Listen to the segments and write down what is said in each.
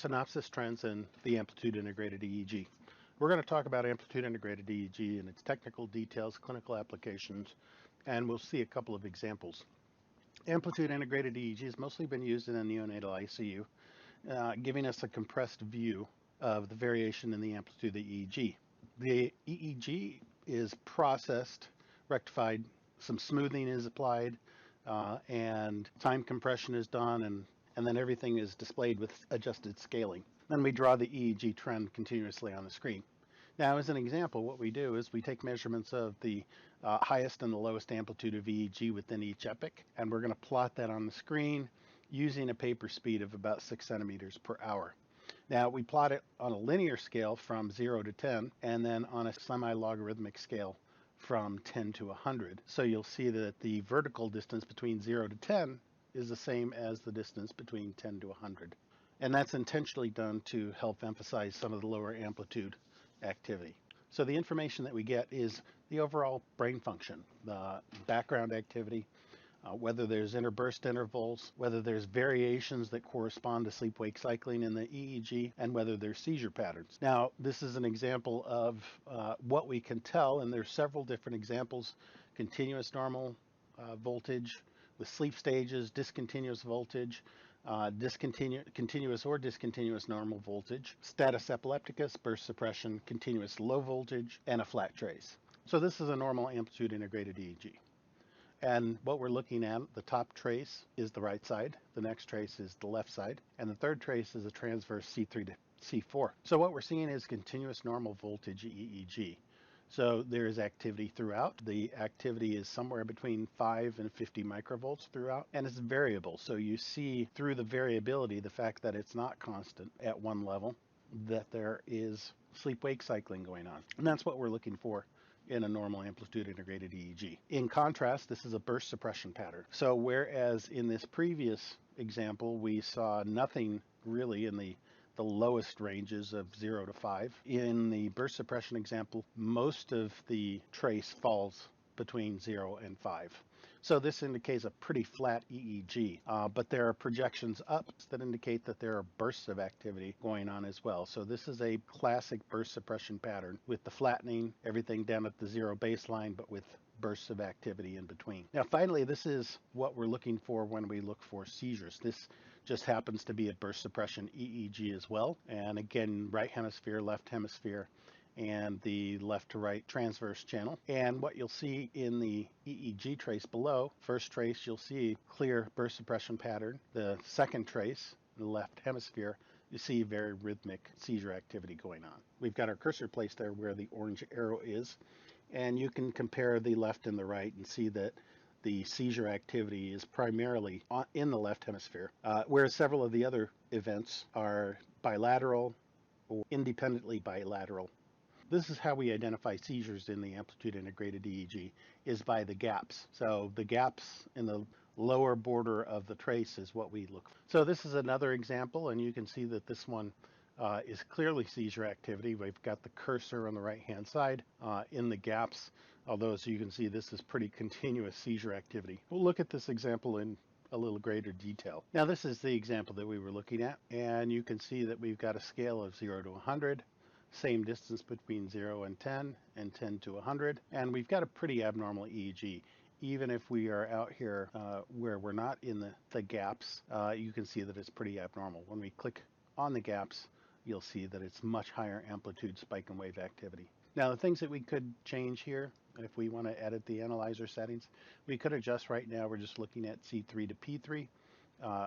Synopsis trends in the Amplitude integrated EEG. We're going to talk about Amplitude integrated EEG and its technical details, clinical applications, and we'll see a couple of examples. Amplitude integrated EEG has mostly been used in a neonatal ICU, giving us a compressed view of the variation in the amplitude of the EEG. The EEG is processed, rectified, some smoothing is applied, and time compression is done, and then everything is displayed with adjusted scaling. Then we draw the EEG trend continuously on the screen. Now, as an example, what we do is we take measurements of the highest and the lowest amplitude of EEG within each epoch, and we're going to plot that on the screen using a paper speed of about 6 centimeters per hour. Now, we plot it on a linear scale from 0 to 10, and then on a semi-logarithmic scale from 10 to 100. So you'll see that the vertical distance between 0 to 10 is the same as the distance between 10 to 100. And that's intentionally done to help emphasize some of the lower amplitude activity. So the information that we get is the overall brain function, the background activity, whether there's interburst intervals, whether there's variations that correspond to sleep-wake cycling in the EEG, and whether there's seizure patterns. Now, this is an example of what we can tell, and there's several different examples: continuous normal voltage with sleep stages, discontinuous voltage, continuous or discontinuous normal voltage, status epilepticus, burst suppression, continuous low voltage, and a flat trace. So this is a normal amplitude integrated EEG. And what we're looking at, the top trace is the right side, the next trace is the left side, and the third trace is a transverse C3 to C4. So what we're seeing is continuous normal voltage EEG. So there is activity throughout. The activity is somewhere between 5 and 50 microvolts throughout, and it's variable. So you see through the variability, the fact that it's not constant at one level, that there is sleep-wake cycling going on. And that's what we're looking for in a normal amplitude integrated EEG. In contrast, this is a burst suppression pattern. So whereas in this previous example, we saw nothing really in the lowest ranges of 0 to 5. In the burst suppression example, most of the trace falls between 0 and 5. So this indicates a pretty flat EEG, but there are projections up that indicate that there are bursts of activity going on as well. So this is a classic burst suppression pattern with the flattening, everything down at the 0 baseline, but with bursts of activity in between. Now, finally, this is what we're looking for when we look for seizures. This just happens to be a burst suppression EEG as well. And again, right hemisphere, left hemisphere, and the left to right transverse channel. And what you'll see in the EEG trace below, first trace, you'll see clear burst suppression pattern. The second trace, the left hemisphere, you see very rhythmic seizure activity going on. We've got our cursor placed there where the orange arrow is, and you can compare the left and the right and see that the seizure activity is primarily in the left hemisphere, whereas several of the other events are bilateral or independently bilateral. This is how we identify seizures in the amplitude integrated EEG, is by the gaps. So the gaps in the lower border of the trace is what we look for. So this is another example, and you can see that this one is clearly seizure activity. We've got the cursor on the right-hand side in the gaps, although as you can see, this is pretty continuous seizure activity. We'll look at this example in a little greater detail. Now, this is the example that we were looking at, and you can see that we've got a scale of 0 to 100. Same distance between 0 and 10 to 100, and we've got a pretty abnormal EEG. Even if we are out here where we're not in the gaps, you can see that it's pretty abnormal. When we click on the gaps, you'll see that it's much higher amplitude spike and wave activity. Now, the things that we could change here, if we want to edit the analyzer settings, we could adjust. Right now we're just looking at C3 to P3.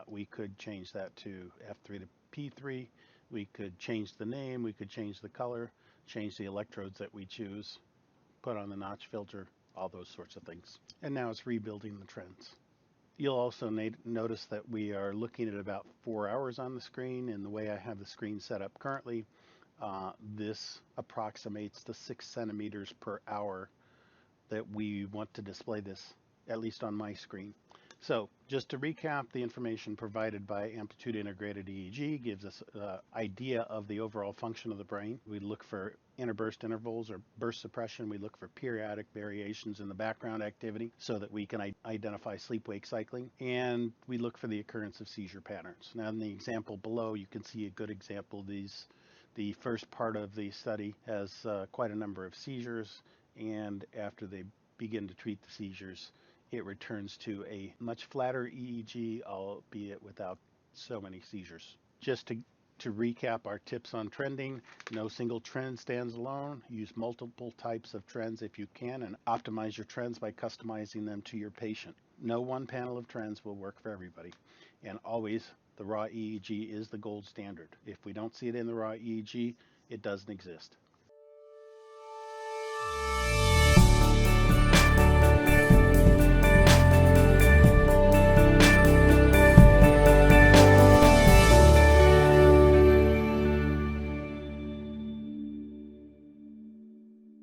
We could change that to F3 to P3. We could change the name, we could change the color, change the electrodes that we choose, put on the notch filter, all those sorts of things. And now it's rebuilding the trends. You'll also notice that we are looking at about 4 hours on the screen, and the way I have the screen set up currently, this approximates the 6 centimeters per hour that we want to display this, at least on my screen. So just to recap, the information provided by Amplitude Integrated EEG gives us an idea of the overall function of the brain. We look for interburst intervals or burst suppression. We look for periodic variations in the background activity so that we can identify sleep-wake cycling. And we look for the occurrence of seizure patterns. Now in the example below, you can see a good example. The first part of the study has quite a number of seizures, and after they begin to treat the seizures, it returns to a much flatter EEG, albeit without so many seizures. Just to recap our tips on trending, no single trend stands alone. Use multiple types of trends if you can, and optimize your trends by customizing them to your patient. No one panel of trends will work for everybody. And always, the raw EEG is the gold standard. If we don't see it in the raw EEG, it doesn't exist.